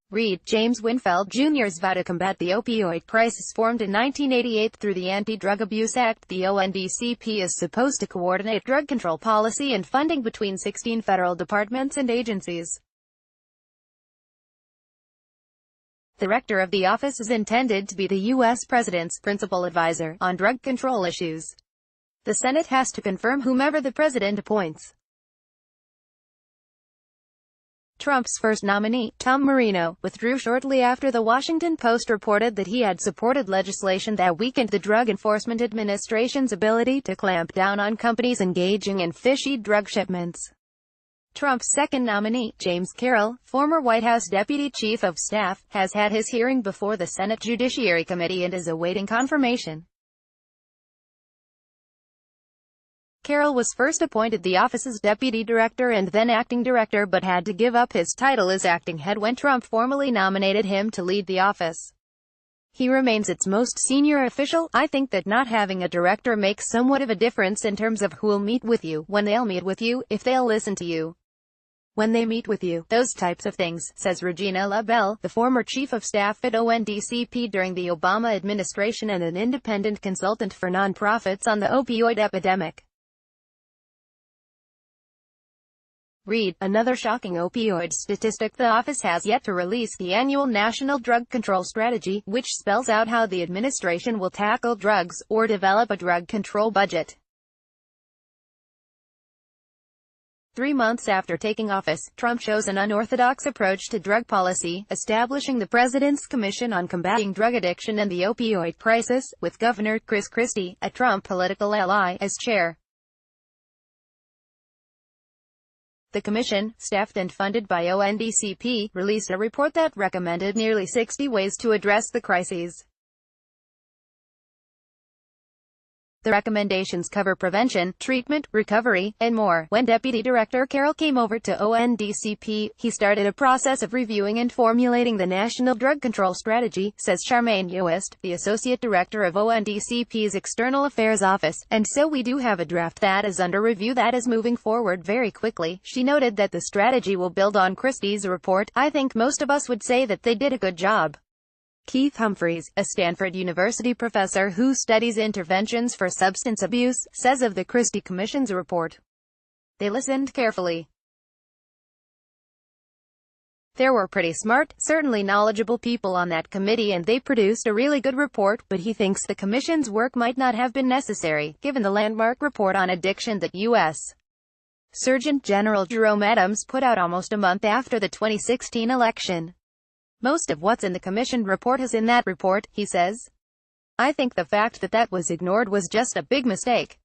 Read, James Winnefeld Jr.'s vow to combat the opioid crisis. Formed in 1988 through the Anti-Drug Abuse Act, the ONDCP is supposed to coordinate drug control policy and funding between 16 federal departments and agencies. The director of the office is intended to be the U.S. President's principal advisor on drug control issues. The Senate has to confirm whomever the president appoints. Trump's first nominee, Marino, withdrew shortly after the Washington Post reported that he had supported legislation that weakened the Drug Enforcement Administration's ability to clamp down on companies engaging in fishy drug shipments. Trump's second nominee, James Carroll, former White House Deputy Chief of Staff, has had his hearing before the Senate Judiciary Committee and is awaiting confirmation. Carroll was first appointed the office's deputy director and then acting director, but had to give up his title as acting head when Trump formally nominated him to lead the office. He remains its most senior official. I think that not having a director makes somewhat of a difference in terms of who'll meet with you, when they'll meet with you, if they'll listen to you, when they meet with you, those types of things, says Regina LaBelle, the former chief of staff at ONDCP during the Obama administration and an independent consultant for nonprofits on the opioid epidemic. Read, another shocking opioid statistic. The office has yet to release the annual National Drug Control Strategy, which spells out how the administration will tackle drugs, or develop a drug control budget. 3 months after taking office, Trump shows an unorthodox approach to drug policy, establishing the President's Commission on Combating Drug Addiction and the Opioid Crisis, with Governor Chris Christie, a Trump political ally, as chair. The commission, staffed and funded by ONDCP, released a report that recommended nearly 60 ways to address the crises. The recommendations cover prevention, treatment, recovery, and more. When Deputy Director Carroll came over to ONDCP, he started a process of reviewing and formulating the National Drug Control Strategy, says Charmaine Yost, the Associate Director of ONDCP's External Affairs Office, and so we do have a draft that is under review that is moving forward very quickly. She noted that the strategy will build on Christie's report. I think most of us would say that they did a good job. Keith Humphreys, a Stanford University professor who studies interventions for substance abuse, says of the Christie Commission's report, "They listened carefully. There were pretty smart, certainly knowledgeable people on that committee and they produced a really good report," but he thinks the Commission's work might not have been necessary, given the landmark report on addiction that U.S. Surgeon General Jerome Adams put out almost a month after the 2016 election. Most of what's in the Commission report is in that report, he says. I think the fact that that was ignored was just a big mistake.